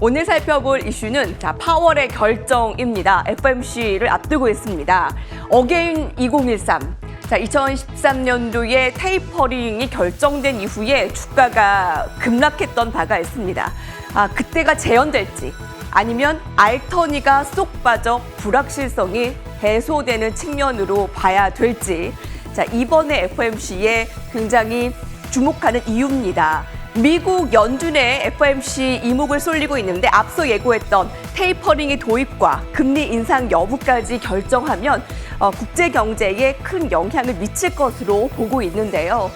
오늘 살펴볼 이슈는 파월의 결정입니다. FOMC를 앞두고 있습니다. 어게인 2013. 2013년도에 테이퍼링이 결정된 이후에 주가가 급락했던 바가 있습니다. 그때가 재현될지 아니면 알터니가 쏙 빠져 불확실성이 해소되는 측면으로 봐야 될지 이번에 FOMC에 굉장히 주목하는 이유입니다. 미국 연준의 FOMC 이목을 쏠리고 있는데 앞서 예고했던 테이퍼링의 도입과 금리 인상 여부까지 결정하면 국제 경제에 큰 영향을 미칠 것으로 보고 있는데요.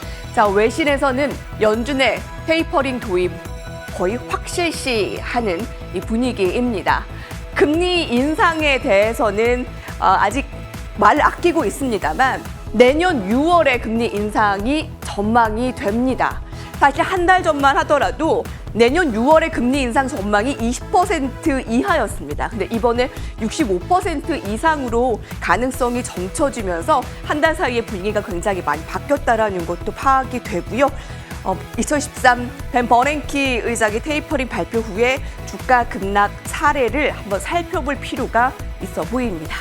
외신에서는 연준의 테이퍼링 도입 거의 확실시하는 이 분위기입니다. 금리 인상에 대해서는 아직 말을 아끼고 있습니다만 내년 6월에 금리 인상이 전망이 됩니다. 사실 한 달 전만 하더라도 내년 6월에 금리 인상 전망이 20% 이하였습니다. 근데 이번에 65% 이상으로 가능성이 점쳐지면서 한 달 사이에 분위기가 굉장히 많이 바뀌었다라는 것도 파악이 되고요. 2013 벤 버냉키 의장의 테이퍼링 발표 후에 주가 급락 사례를 한번 살펴볼 필요가 있어 보입니다.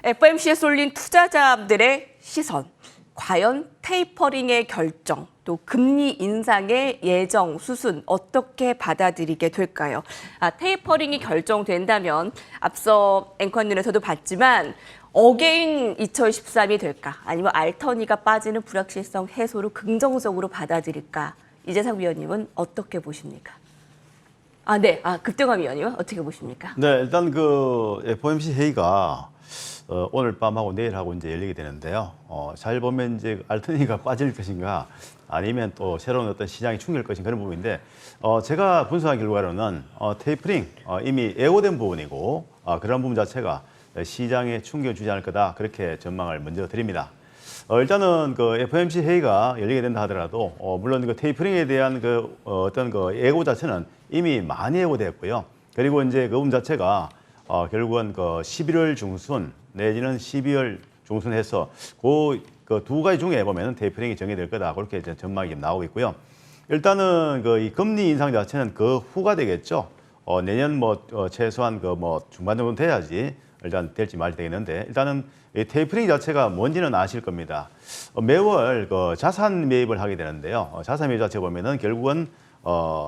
FOMC에 쏠린 투자자들의 시선, 과연 테이퍼링의 결정, 또 금리 인상의 예정 수순 어떻게 받아들이게 될까요? 테이퍼링이 결정된다면 앞서 앵커님에서도 봤지만 어게인 2013이 될까? 아니면 알터니가 빠지는 불확실성 해소로 긍정적으로 받아들일까? 이재상 위원님은 어떻게 보십니까? 급등함 위원님은 어떻게 보십니까? 네, 일단 그 FOMC 회의가 오늘 밤하고 내일하고 이제 열리게 되는데요. 잘 보면 이제 알터니가 빠질 것인가 아니면 또 새로운 어떤 시장이 충격일 것인가 그런 부분인데 제가 분석한 결과로는 테이퍼링 이미 예고된 부분이고 그런 부분 자체가 시장에 충격을 주지 않을 거다 그렇게 전망을 먼저 드립니다. 일단은 그 FOMC 회의가 열리게 된다 하더라도 물론 그 테이퍼링에 대한 그 어떤 그 예고 자체는 이미 많이 예고됐고요. 그리고 이제 그 부분 자체가 결국은 그 11월 중순 내지는 12월 중순해서 그 두 가지 중에 보면은 테이퍼링이 정해질 거다 그렇게 이제 전망이 나오고 있고요. 일단은 그 이 금리 인상 자체는 그 후가 되겠죠. 내년 최소한 그 중반 정도 돼야지 일단 될지 말지 되겠는데 일단은 이 테이퍼링 자체가 뭔지는 아실 겁니다. 매월 그 자산 매입을 하게 되는데요. 자산 매입 자체 보면은 결국은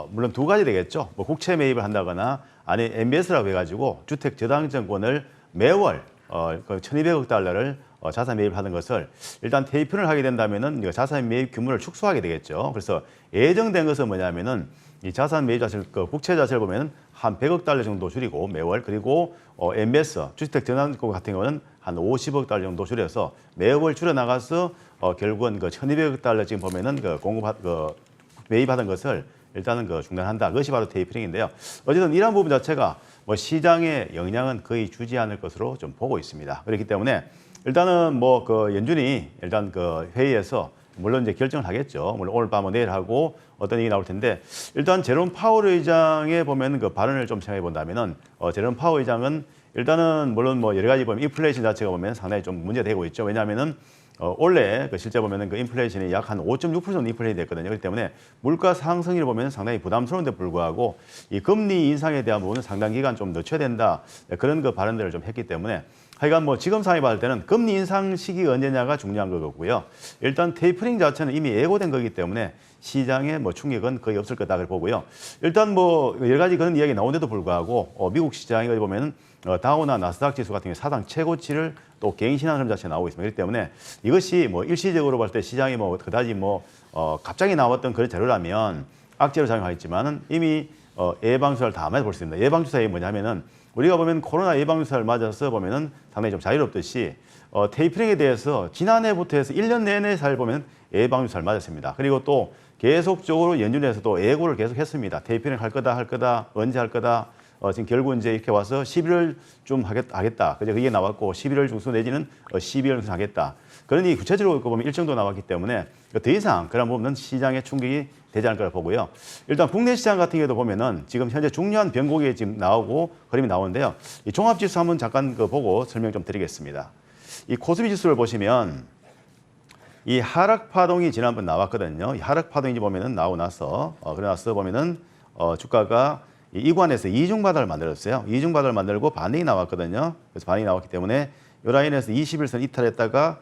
물론 두 가지 되겠죠. 국채 매입을 한다거나 아니 MBS라고 해가지고 주택 저당증권을 매월 1,200억 달러를 자산 매입하는 것을 일단 테이퍼링을 하게 된다면은 자산 매입 규모를 축소하게 되겠죠. 그래서 예정된 것은 뭐냐면은 이 자산 매입 자체를 국채 자체를 보면은 한 100억 달러 정도 줄이고 매월 그리고 MBS 주택 저당증권 같은 경우는 한 50억 달러 정도 줄여서 매월 줄여 나가서 결국은 1,200억 달러 지금 보면은 매입하던 것을 일단은 중단한다. 그것이 바로 테이퍼링인데요. 어쨌든 이러한 부분 자체가 시장에 영향은 거의 주지 않을 것으로 좀 보고 있습니다. 그렇기 때문에 일단은 연준이 일단 회의에서 물론 이제 결정을 하겠죠. 물론 오늘 밤 내일 하고 어떤 얘기 나올 텐데 일단 제롬 파월 의장의 보면 그 발언을 좀 생각해 본다면은 제롬 파월 의장은 일단은 물론 여러 가지 보면 인플레이션 자체가 보면 상당히 좀 문제되고 있죠. 왜냐하면은 원래 실제 보면은 그 인플레이션이 약 한 5.6% 정도 인플레이션이 됐거든요. 그렇기 때문에 물가 상승률을 보면 상당히 부담스러운데 불구하고 이 금리 인상에 대한 부분은 상당 기간 좀 늦춰야 된다. 그런 발언들을 좀 했기 때문에 하여간 지금 상황이 봤을 때는 금리 인상 시기가 언제냐가 중요한 거고요. 일단 테이퍼링 자체는 이미 예고된 거기 때문에 시장에 충격은 거의 없을 거다 그렇게 보고요. 일단 여러 가지 그런 이야기 나오는데도 불구하고 미국 시장에 보면은 다우나 나스닥 지수 같은 경우 사상 최고치를 또 갱신하는 흐름 자체가 나오고 있습니다. 그렇기 때문에 이것이 일시적으로 봤을 때 시장이 그다지 갑자기 나왔던 그런 자료라면 악재로 작용하겠지만은 이미 예방주사를 다 맞아 볼 수 있습니다. 예방주사가 뭐냐면은 우리가 보면 코로나 예방주사를 맞아서 보면은 상당히 좀 자유롭듯이 테이퍼링에 대해서 지난해부터 해서 1년 내내 잘 보면 예방주사를 맞았습니다. 그리고 또 계속적으로 연준에서도 예고를 계속 했습니다. 테이퍼링 할 거다, 언제 할 거다. 지금 결국 이제 이렇게 와서 11월쯤 하겠다. 그게 나왔고 11월 중순 내지는 12월 중순 하겠다. 그러니 구체적으로 보면 일정도 나왔기 때문에 더 이상 그런 부분은 시장에 충격이 되지 않을 거라 보고요. 일단 국내 시장 같은 경우도 보면은 지금 현재 중요한 변곡이 지금 나오고 그림이 나오는데요. 이 종합지수 한번 잠깐 보고 설명 좀 드리겠습니다. 이 코스피 지수를 보시면 이 하락 파동이 지난번 나왔거든요. 이 하락 파동이 보면은 나오고 나서 그러나서 보면은 주가가 이 이관에서 이중 바닥을 만들었어요. 이중 바닥을 만들고 반등이 나왔거든요. 그래서 반등이 나왔기 때문에 이 라인에서 21선 이탈했다가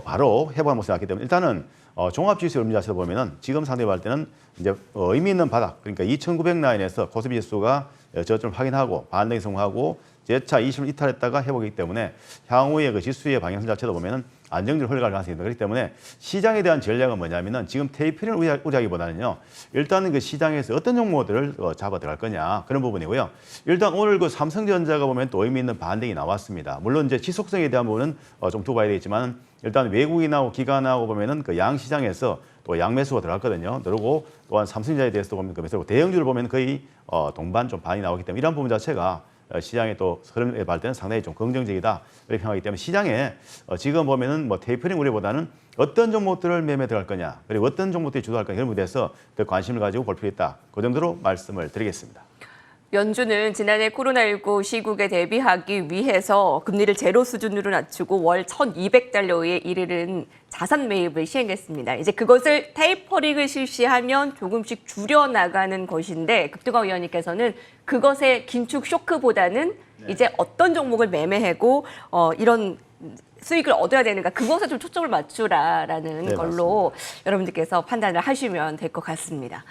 바로 회복한 모습이 나왔기 때문에 일단은 종합지수 의미 자체로 보면은 지금 상태로 볼 때는 이제 의미 있는 바닥, 그러니까 2,900 라인에서 코스피 지수가 저점을 확인하고 반등이 성공하고 재차 20을 이탈했다가 회복이기 때문에 향후에 그 지수의 방향성 자체도 보면은 안정적으로 흘러갈 가능성이 있다. 그렇기 때문에 시장에 대한 전략은 뭐냐면은 지금 테이퍼링을 우려하기보다는요. 일단은 그 시장에서 어떤 종목들을 잡아 들어갈 거냐 그런 부분이고요. 일단 오늘 그 삼성전자가 보면 또 의미 있는 반등이 나왔습니다. 물론 이제 지속성에 대한 부분은 좀 두고 봐야 되겠지만 일단 외국인하고 기관하고 보면은 그 양 시장에서 또 양매수가 들어갔거든요. 그리고 또한 삼성전자에 대해서도 보면 그 매수고 대형주를 보면 거의 동반 좀 반이 나오기 때문에 이런 부분 자체가 시장의 또 흐름에 볼 때는 상당히 좀 긍정적이다 이렇게 생각하기 때문에 시장에 지금 보면은 뭐 테이퍼링 우려보다는 어떤 종목들을 매매 들어갈 거냐 그리고 어떤 종목들이 주도할 거냐 이런 부분에 대해서 더 관심을 가지고 볼 필요 있다. 그 정도로 말씀을 드리겠습니다. 연준은 지난해 코로나19 시국에 대비하기 위해서 금리를 제로 수준으로 낮추고 월 1,200달러에 이르는 자산 매입을 시행했습니다. 이제 그것을 테이퍼링을 실시하면 조금씩 줄여나가는 것인데 급등화 위원님께서는 그것의 긴축 쇼크보다는 이제 어떤 종목을 매매하고 이런 수익을 얻어야 되는가 그것에 좀 초점을 맞추라라는 걸로 여러분들께서 판단을 하시면 될 것 같습니다.